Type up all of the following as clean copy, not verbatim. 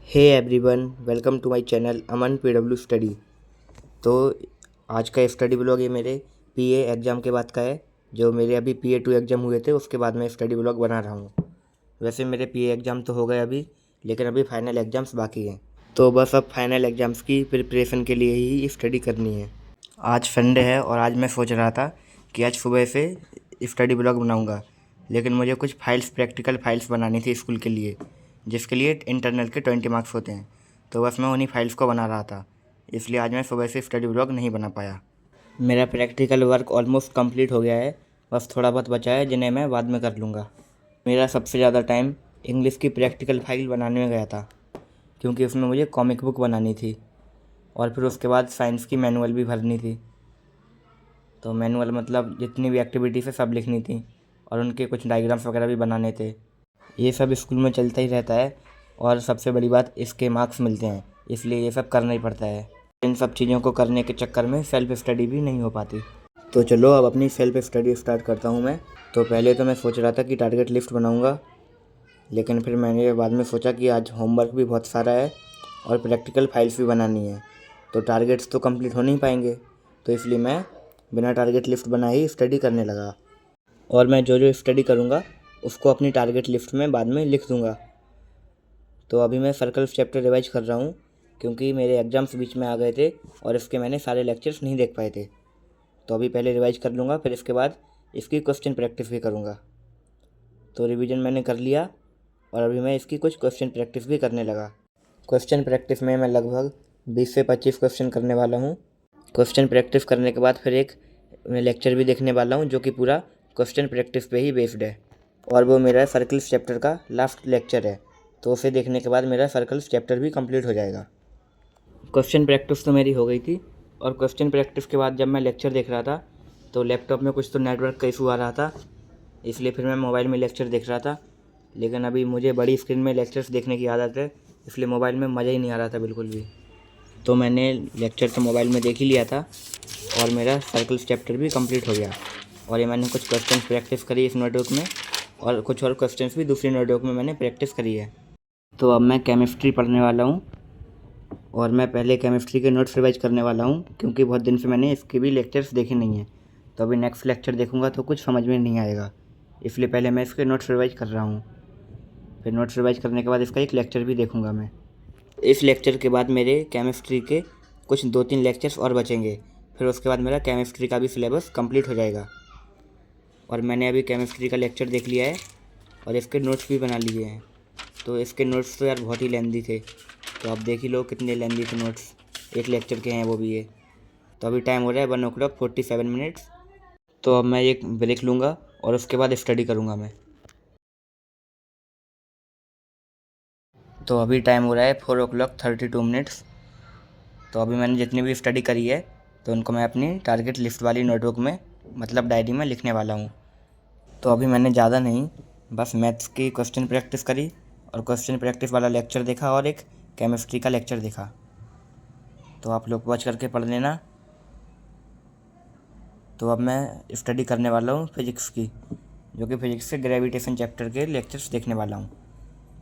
Hey everyone, welcome to my channel Aman PW study. तो आज का स्टडी ब्लॉग ये मेरे पीए एग्ज़ाम के बाद का है। जो मेरे अभी PA2 एग्ज़ाम हुए थे उसके बाद मैं स्टडी ब्लॉग बना रहा हूँ। वैसे मेरे पीए एग्ज़ाम तो हो गए अभी, लेकिन अभी फाइनल एग्ज़ाम्स बाकी हैं। तो बस अब फाइनल एग्ज़ाम्स की प्रिपरेशन के लिए ही स्टडी करनी है। आज संडे है और आज मैं सोच रहा था कि आज सुबह से स्टडी ब्लॉग बनाऊँगा, लेकिन मुझे कुछ फाइल्स प्रैक्टिकल फाइल्स बनानी थी स्कूल के लिए, जिसके लिए इंटरनल के 20 मार्क्स होते हैं। तो बस मैं उन्हीं फाइल्स को बना रहा था, इसलिए आज मैं सुबह से स्टडी ब्लॉग नहीं बना पाया। मेरा प्रैक्टिकल वर्क ऑलमोस्ट कंप्लीट हो गया है, बस थोड़ा बहुत बचा है जिन्हें मैं बाद में कर लूँगा। मेरा सबसे ज़्यादा टाइम इंग्लिश की प्रैक्टिकल फाइल बनाने में गया था, क्योंकि उसमें मुझे कॉमिक बुक बनानी थी और फिर उसके बाद साइंस की मैनुअल भी भरनी थी। तो मैनुअल मतलब जितनी भी एक्टिविटीज़ है सब लिखनी थी और उनके कुछ डायग्राम्स वगैरह भी बनाने थे। ये सब स्कूल में चलता ही रहता है और सबसे बड़ी बात इसके मार्क्स मिलते हैं, इसलिए ये सब करना ही पड़ता है। इन सब चीज़ों को करने के चक्कर में सेल्फ स्टडी भी नहीं हो पाती। तो चलो अब अपनी सेल्फ स्टडी स्टार्ट करता हूँ मैं। तो पहले तो मैं सोच रहा था कि टारगेट लिस्ट बनाऊँगा, लेकिन फिर मैंने बाद में सोचा कि आज होमवर्क भी बहुत सारा है और प्रैक्टिकल फाइल्स भी बनानी है, तो टारगेट्स तो कंप्लीट हो नहीं पाएंगे। तो इसलिए मैं बिना टारगेट लिस्ट बनाए ही स्टडी करने लगा और मैं जो जो स्टडी करूँगा उसको अपनी टारगेट लिस्ट में बाद में लिख दूँगा। तो अभी मैं सर्कल्स चैप्टर रिवाइज कर रहा हूँ, क्योंकि मेरे एग्ज़ाम्स बीच में आ गए थे और इसके मैंने सारे लेक्चर्स नहीं देख पाए थे। तो अभी पहले रिवाइज कर लूँगा, फिर इसके बाद इसकी क्वेश्चन प्रैक्टिस भी करूँगा। तो रिवीजन मैंने कर लिया और अभी मैं इसकी कुछ क्वेश्चन प्रैक्टिस भी करने लगा। क्वेश्चन प्रैक्टिस में मैं लगभग 20 से 25 क्वेश्चन करने वाला हूँ। क्वेश्चन प्रैक्टिस करने के बाद फिर एक मैं लेक्चर भी देखने वाला हूँ, जो कि पूरा क्वेश्चन प्रैक्टिस पे ही बेस्ड है, और वो मेरा सर्कल्स चैप्टर का लास्ट लेक्चर है। तो उसे देखने के बाद मेरा सर्कल्स चैप्टर भी कंप्लीट हो जाएगा। क्वेश्चन प्रैक्टिस तो मेरी हो गई थी, और क्वेश्चन प्रैक्टिस के बाद जब मैं लेक्चर देख रहा था तो लैपटॉप में कुछ तो नेटवर्क का इशू आ रहा था, इसलिए फिर मैं मोबाइल में लेक्चर देख रहा था। लेकिन अभी मुझे बड़ी स्क्रीन में लेक्चर्स देखने की आदत है, इसलिए मोबाइल में मज़ा ही नहीं आ रहा था बिल्कुल भी। तो मैंने लेक्चर तो मोबाइल में देख ही लिया था और मेरा सर्कल्स चैप्टर भी कंप्लीट हो गया। और ये मैंने कुछ क्वेश्चन प्रैक्टिस करी इस नोटबुक में, और कुछ और क्वेश्चंस भी दूसरी नोटबुक में मैंने प्रैक्टिस करी है। तो अब मैं केमिस्ट्री पढ़ने वाला हूँ और मैं पहले केमिस्ट्री के नोट्स रिवाइज करने वाला हूँ, क्योंकि बहुत दिन से मैंने इसके भी लेक्चर्स देखे नहीं हैं। तो अभी नेक्स्ट लेक्चर देखूँगा तो कुछ समझ में नहीं आएगा, इसलिए पहले मैं इसके नोट्स रिवाइज कर रहा हूँ। फिर नोट्स रिवाइज करने के बाद इसका एक लेक्चर भी देखूँगा मैं। इस लेक्चर के बाद मेरे केमिस्ट्री के कुछ 2-3 लेक्चर्स और बचेंगे, फिर उसके बाद मेरा केमिस्ट्री का भी सिलेबस कंप्लीट हो जाएगा। और मैंने अभी केमिस्ट्री का लेक्चर देख लिया है और इसके नोट्स भी बना लिए हैं। तो इसके नोट्स तो यार बहुत ही लेंदी थे, तो आप देख ही लो कितने लेंदी थे नोट्स, एक लेक्चर के हैं वो भी ये। तो अभी टाइम हो रहा है 1:47। तो अब मैं एक ब्रेक लूँगा और उसके बाद स्टडी करूँगा मैं। तो अभी टाइम हो रहा है 4:32। तो अभी मैंने जितनी भी स्टडी करी है तो उनको मैं अपनी टारगेट लिस्ट वाली नोटबुक में मतलब डायरी में लिखने वाला हूँ। तो अभी मैंने ज़्यादा नहीं, बस मैथ्स की क्वेश्चन प्रैक्टिस करी और क्वेश्चन प्रैक्टिस वाला लेक्चर देखा और एक केमिस्ट्री का लेक्चर देखा। तो आप लोग वॉच करके पढ़ लेना। तो अब मैं स्टडी करने वाला हूँ फिज़िक्स की, जो कि फिज़िक्स के ग्रेविटेशन चैप्टर के लेक्चर्स देखने वाला हूँ।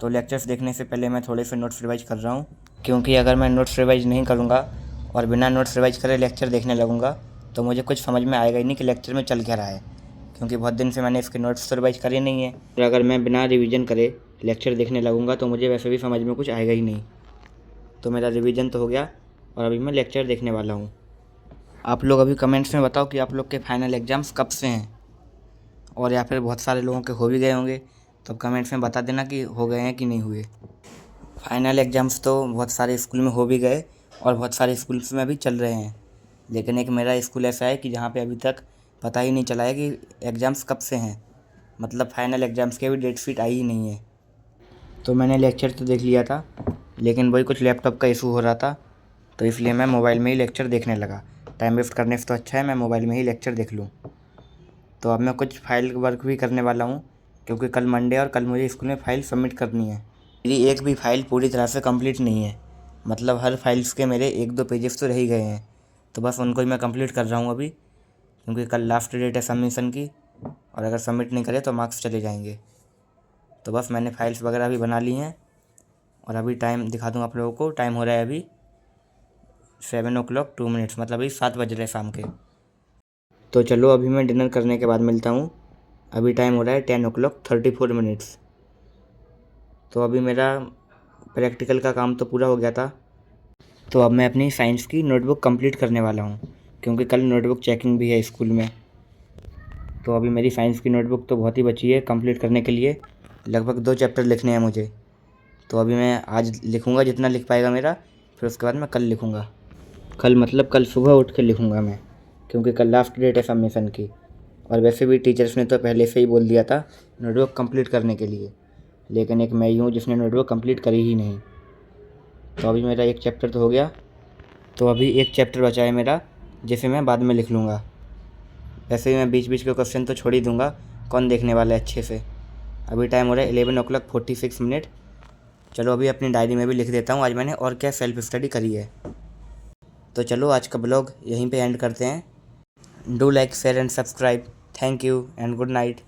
तो लेक्चर्स देखने से पहले मैं थोड़े से नोट्स रिवाइज कर रहा हूँ, क्योंकि अगर मैं नोट्स रिवाइज नहीं करूँगा और बिना नोट्स रिवाइज करे लेक्चर देखने लगूँगा तो मुझे कुछ समझ में आएगा ही नहीं कि लेक्चर में चल क्या रहा है, क्योंकि बहुत दिन से मैंने इसके नोट्स तो रिवाइज करे नहीं है। और अगर मैं बिना रिवीजन करे लेक्चर देखने लगूँगा तो मुझे वैसे भी समझ में कुछ आएगा ही नहीं। तो मेरा रिवीजन तो हो गया और अभी मैं लेक्चर देखने वाला हूँ। आप लोग अभी कमेंट्स में बताओ कि आप लोग के फाइनल एग्ज़ाम्स कब से हैं, और या फिर बहुत सारे लोगों के हो भी गए होंगे, तो कमेंट्स में बता देना कि हो गए हैं कि नहीं हुए। फाइनल एग्ज़ाम्स तो बहुत सारे स्कूल में हो भी गए और बहुत सारे स्कूल्स में अभी चल रहे हैं, लेकिन एक मेरा स्कूल ऐसा है कि जहाँ पे अभी तक पता ही नहीं चला है कि एग्ज़ाम्स कब से हैं, मतलब फाइनल एग्ज़ाम्स की अभी डेट शीट आई ही नहीं है। तो मैंने लेक्चर तो देख लिया था, लेकिन वही कुछ लैपटॉप का इशू हो रहा था, तो इसलिए मैं मोबाइल में ही लेक्चर देखने लगा। टाइम वेस्ट करने से तो अच्छा है मैं मोबाइल में ही लेक्चर देख लूँ। तो अब मैं कुछ फाइल वर्क भी करने वाला हूँ, क्योंकि कल मंडे और कल मुझे स्कूल में फ़ाइल सबमिट करनी है। मेरी एक भी फ़ाइल पूरी तरह से कंप्लीट नहीं है, मतलब हर फाइल्स के मेरे 1-2 पेजेस तो रह ही गए हैं। तो बस उनको ही मैं कंप्लीट कर रहा हूँ अभी, क्योंकि कल लास्ट डेट है सबमिशन की, और अगर सबमिट नहीं करे तो मार्क्स चले जाएंगे। तो बस मैंने फ़ाइल्स वगैरह भी बना ली हैं और अभी टाइम दिखा दूँ आप लोगों को। टाइम हो रहा है अभी 7:02, मतलब अभी 7 बज रहे शाम के। तो चलो अभी मैं डिनर करने के बाद मिलता हूँ। अभी टाइम हो रहा है 10:34। तो अभी मेरा प्रैक्टिकल का काम तो पूरा हो गया था। तो अब मैं अपनी साइंस की नोटबुक कंप्लीट करने वाला हूँ, क्योंकि कल नोटबुक चेकिंग भी है स्कूल में। तो अभी मेरी साइंस की नोटबुक तो बहुत ही बची है कंप्लीट करने के लिए। लगभग 2 चैप्टर लिखने हैं मुझे। तो अभी मैं आज लिखूँगा जितना लिख पाएगा मेरा, फिर उसके बाद मैं कल लिखूँगा। कल मतलब कल सुबह उठ के लिखूँगा मैं, क्योंकि कल लास्ट डेट है सबमिशन की। और वैसे भी टीचर्स ने तो पहले से ही बोल दिया था नोटबुक कंप्लीट करने के लिए, लेकिन एक मैं ही हूँ जिसने नोटबुक कंप्लीट करी ही नहीं। तो अभी मेरा एक चैप्टर तो हो गया। तो अभी एक चैप्टर बचा है मेरा, जिसे मैं बाद में लिख लूँगा। वैसे भी मैं बीच बीच के क्वेश्चन तो छोड़ ही दूँगा, कौन देखने वाला है अच्छे से। अभी टाइम हो रहा है 11:46। चलो अभी अपनी डायरी में भी लिख देता हूँ आज मैंने और क्या सेल्फ स्टडी करी है। तो चलो आज का ब्लॉग यहीं पे एंड करते हैं। Do like, share and subscribe. Thank you and good night.